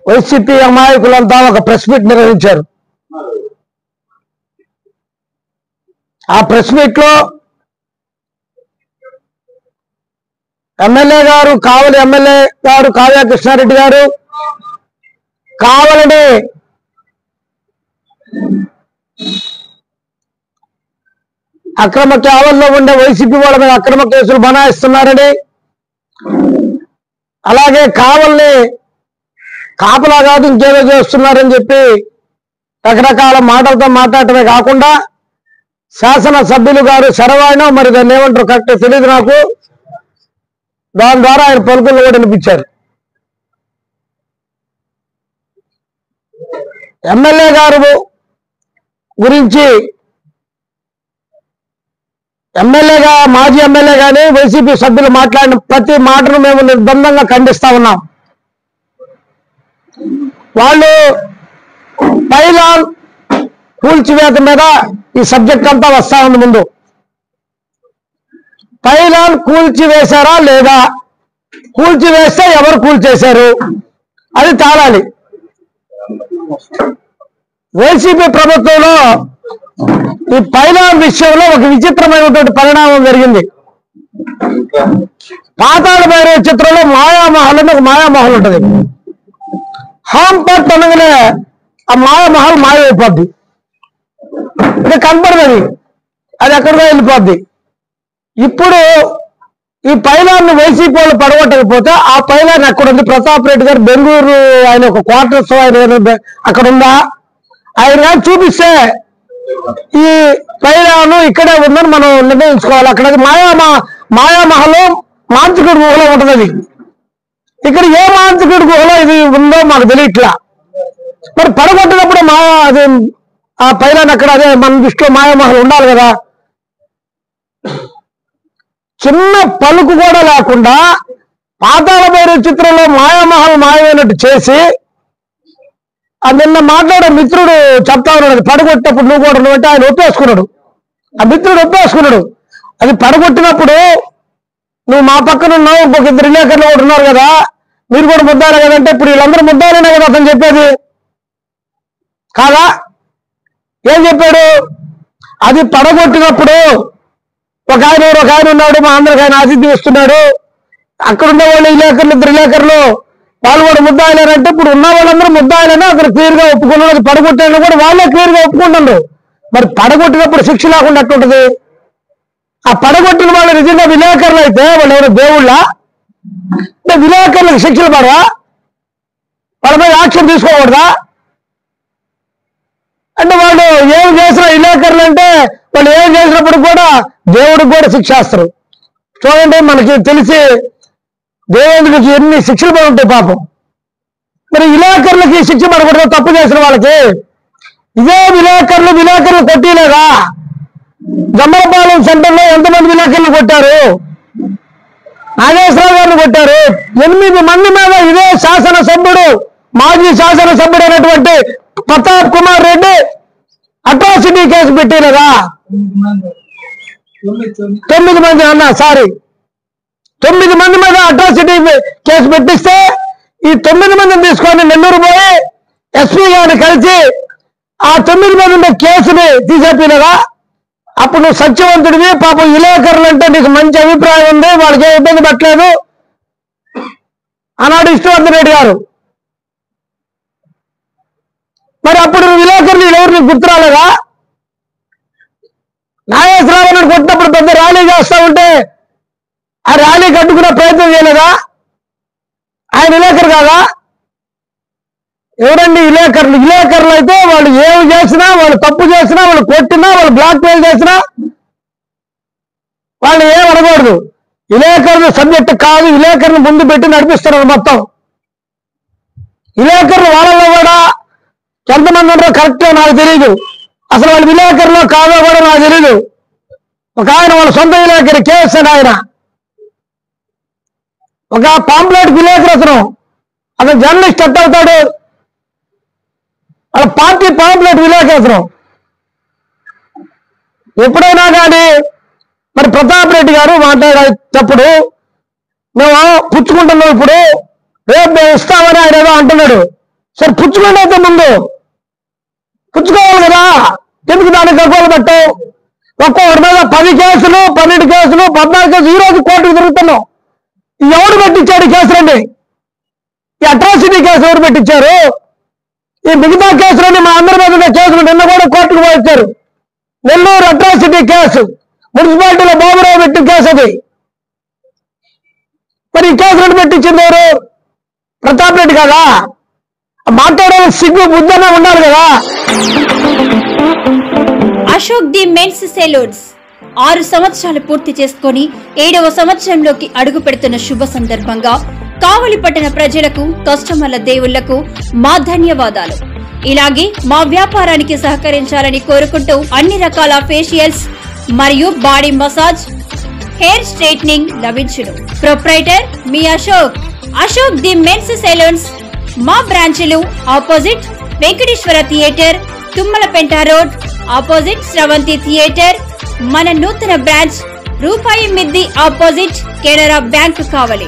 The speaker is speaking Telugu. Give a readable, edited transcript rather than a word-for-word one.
వైసీపీ అమాయకులంతా ఒక ప్రెస్ మీట్ నిర్వహించారు. ఆ ప్రెస్ మీట్ లో ఎమ్మెల్యే గారు కావలి ఎమ్మెల్యే గారు కావ్య కృష్ణారెడ్డి గారు కావాలని అక్రమ కావల్లో ఉండే వైసీపీ వాళ్ళ మీద అక్రమ కేసులు బనాయిస్తున్నారని, అలాగే కావల్ని కాపలా కాదు ఇంకేదో చేస్తున్నారని చెప్పి రకరకాల మాటలతో మాట్లాడటమే కాకుండా శాసనసభ్యులు గారు శరవాయనం మరి దాన్ని ఏమంటారు కరెక్ట్ తెలియదు నాకు, దాని ద్వారా ఆయన పలుకులు కూడా వినిపించారు. ఎమ్మెల్యే గారు గురించి ఎమ్మెల్యేగా మాజీ ఎమ్మెల్యే కానీ వైసీపీ సభ్యులు మాట్లాడిన ప్రతి మాటను మేము నిర్బంధంగా ఖండిస్తా ఉన్నాం. వాళ్ళు పైలాన్ కూల్చివేత మీద ఈ సబ్జెక్ట్ అంతా వస్తా ఉంది. ముందు పైలాన్ కూల్చివేశారా లేదా, కూల్చివేస్తే ఎవరు కూల్చేశారు అది తేలాలి. వైసీపీ ప్రభుత్వంలో ఈ పైలాన్ విషయంలో ఒక విచిత్రమైనటువంటి పరిణామం జరిగింది. పాతాళ భైరవ చిత్రంలో మాయామహల్ అని ఒక మాయామహల్ ఉంటుంది. హాంపట్ అనగానే ఆ మాయామహల్ మాయమైపోద్ది, ఇది కనపడదు, అది ఎక్కడికో వెళ్ళిపోద్ది. ఇప్పుడు ఈ పైలాన్ని వైసీపీ వాళ్ళు పడగొట్టకపోతే ఆ పైలాన్ ఎక్కడ ఉంది? ప్రతాప్ రెడ్డి గారు బెంగళూరు ఆయన ఒక క్వార్టర్స్ ఆయన అక్కడ ఉందా? ఆయన కానీ చూపిస్తే ఈ పైలాను ఇక్కడే ఉందని మనం నిర్ణయించుకోవాలి. అక్కడ మాయామహల్ మాంత్రికుడి గుహలో ఉంటుంది. అది ఇక్కడ ఏ మాంత్రికుడి గుహలో ఇది ఉందో మాకు తెలియట్లా. మరి పడగొట్టినప్పుడు అది ఆ పైలాన్ అక్కడ అదే మన దృష్టిలో మాయామహల్ ఉండాలి కదా. చిన్న పలుకు కూడా లేకుండా పాతాళ భైరవ చిత్రంలో మాయామహల్ మాయమైనట్టు చేసి నిన్న మాట్లాడే మిత్రుడు చెప్తా ఉన్నాడు, పడగొట్టినప్పుడు నువ్వు కూడా నువ్వంటే ఆయన ఒప్పేసుకున్నాడు, ఆ మిత్రుడు ఒప్పేసుకున్నాడు. అది పడగొట్టినప్పుడు నువ్వు మా పక్కన ఉన్నావు, ఇంకొక ఇద్దరు విలేకరులు కూడా ఉన్నారు కదా, మీరు కూడా ముద్దాలే కదంటే ఇప్పుడు వీళ్ళందరూ ముద్దాలనే కదా అతను చెప్పేది కాదా? ఏం చెప్పాడు? అది పడగొట్టినప్పుడు ఒక ఆయన ఉన్నాడు, మా అందరికి ఆయన ఆతిథ్యం ఇస్తున్నాడు, అక్కడ ఉన్న వాళ్ళు విలేకరులు ఇద్దరు విలేకరులు వాళ్ళు కూడా ముద్దాయిలేనంటే ఇప్పుడు ఉన్న వాళ్ళందరూ ముద్దాయిలని అక్కడ క్లియర్ గా ఒప్పుకున్నారు. అది పడగొట్టాలని కూడా వాళ్ళే క్లియర్ గా ఒప్పుకుంటున్నారు. మరి పడగొట్టినప్పుడు శిక్ష లేకుండా ఎట్టుంటది? ఆ పడగొట్టిన వాళ్ళు నిజంగా విలేకరులు అయితే వాళ్ళు ఎవరు దేవుళ్ళ? అంటే విలేకరులకు శిక్షలు పడవా? వాళ్ళ మీద యాక్షన్ తీసుకోకూడదా? అంటే వాళ్ళు ఏం చేసిన విలేకరులు అంటే వాళ్ళు ఏం చేసినప్పుడు కూడా దేవుడికి కూడా శిక్ష వేస్తారు. చూడండి, మనకి తెలిసి దేవుడికి ఎన్ని శిక్షలు పడి ఉంటాయి పాపం. మరి విలేకరులకి శిక్ష పడకూడదు తప్పు చేసిన వాళ్ళకి? ఇదే విలేకరులు కొట్టిలేదా? జమ్మలపాలెం సెంటర్లో ఎంతమంది విలేకరులు కొట్టారు? నాగేశ్వరరావు గారిని కొట్టారు. 8 మంది మీద ఇదే శాసనసభ్యుడు మాజీ శాసనసభ్యుడైనటువంటి ప్రతాప్ కుమార్ రెడ్డి అట్రాసిటీ కేసు పెట్టలేదా? 9 మంది 9 మంది మీద అట్రాసిటీ కేసు పెట్టిస్తే ఈ 9 మందిని తీసుకొని నెల్లూరు పోయి ఎస్పీ గారిని కలిసి ఆ 9 మంది మీద కేసుని తీసేపినగా అప్పుడు నువ్వు సత్యవంతుడివి. పాపం విలేకరులు అంటే నీకు మంచి అభిప్రాయం ఉంది, వాళ్ళకి ఏ ఇబ్బంది పెట్టలేదు అన్నాడు విష్ణువర్ధన్ రెడ్డి గారు. మరి అప్పుడు విలేకరులు ఎవరిని గుర్తు రాలేదా? నాగేశ్వరరావు కొట్టినప్పుడు పెద్ద ర్యాలీ చేస్తా ఉంటే ఆ ర్యాలీ కట్టుకునే ప్రయత్నం చేయలేదా? ఆయన విలేకరు కాదా? ఎవరండి విలేకరులు అయితే వాళ్ళు ఏమి చేసినా, వాళ్ళు తప్పు చేసినా, వాళ్ళు కొట్టినా, వాళ్ళు బ్లాక్ మెయిల్ చేసినా వాళ్ళు ఏం అనకూడదు. విలేకరులు సబ్జెక్ట్ కాదు, విలేకరులు ముందు పెట్టి నడిపిస్తున్నారు మొత్తం. విలేకరులు వాళ్ళలో కూడా ఎంతమంది ఉన్నారో కరెక్ట్గా నాకు తెలియదు. అసలు వాళ్ళు విలేకరులో కాదో కూడా నాకు తెలియదు. ఒక ఆయన వాళ్ళ సొంత విలేకరి కేఎస్ అని ఆయన ఒక పాంప్లెట్ విలేకరు, అతను జర్నలిస్ట్ ఎట్ అవుతాడు? వాళ్ళ పార్టీ పాంప్లెట్ విలేకరు. ఎప్పుడైనా కానీ మరి ప్రతాప్ రెడ్డి గారు మాట్లాడేటప్పుడు మేము పుచ్చుకుంటున్నాం, ఇప్పుడు రేపు మేము ఇస్తామని ఆయన ఏదో అంటున్నాడు. సరే పుచ్చుకోండి అయితే ముందు పుచ్చుకోవాలి కదా, ఎందుకు దానికి గగ్గోలు పెట్టావు? ఒక్కొక్కరి మీద 10 కేసులు 12 కేసులు 14 కేసులు ఈ రోజు కోర్టుకు తిరుగుతున్నాం. ఎవరు పెట్టించాడు కేసులండి? ఈ అట్రాసిటీ కేసు ఎవరు పెట్టించారు? ఈ మిగతా కేసులని మా అందరి మీద ఉన్న కేసులు నిన్న కూడా కోర్టుకు పోయించారు. నెల్లూరు అట్రాసిటీ కేసు మున్సిపాలిటీలో బాబురావు పెట్టిన కేసు అది. మరి ఈ కేసులను పెట్టించింది ఎవరు? ప్రతాప్ రెడ్డి కదా. మాట్లాడాలి, సిగ్గు బుద్ధనే ఉండాలి కదా. అశోక్ ది మెన్స్ సెలూన్స్ 6 సంవత్సరాలు పూర్తి చేసుకుని 7వ సంవత్సరంలోకి అడుగు పెడుతున్న శుభ సందర్భంగా కావలి పట్టణ ప్రజలకు, కస్టమర్ల దేవుళ్లకు మా ధన్యవాదాలు. ఇలాగే మా వ్యాపారానికి సహకరించాలని కోరుకుంటూ అన్ని రకాల ఫేషియల్స్ మరియు బాడీ మసాజ్, హెయిర్ స్ట్రైట్నింగ్ లభించును. ప్రొప్రైటర్ మీ Ashok. Ashok the men's salons మా బ్రాంచ్లు opposite Venkateswara theatre, Tummalapenta road, opposite Sravanthi theatre. మన నూతన బ్రాంచ్ రూపాయి మిద్ది ఆపోజిట్ కెనరా బ్యాంక్ కావలి.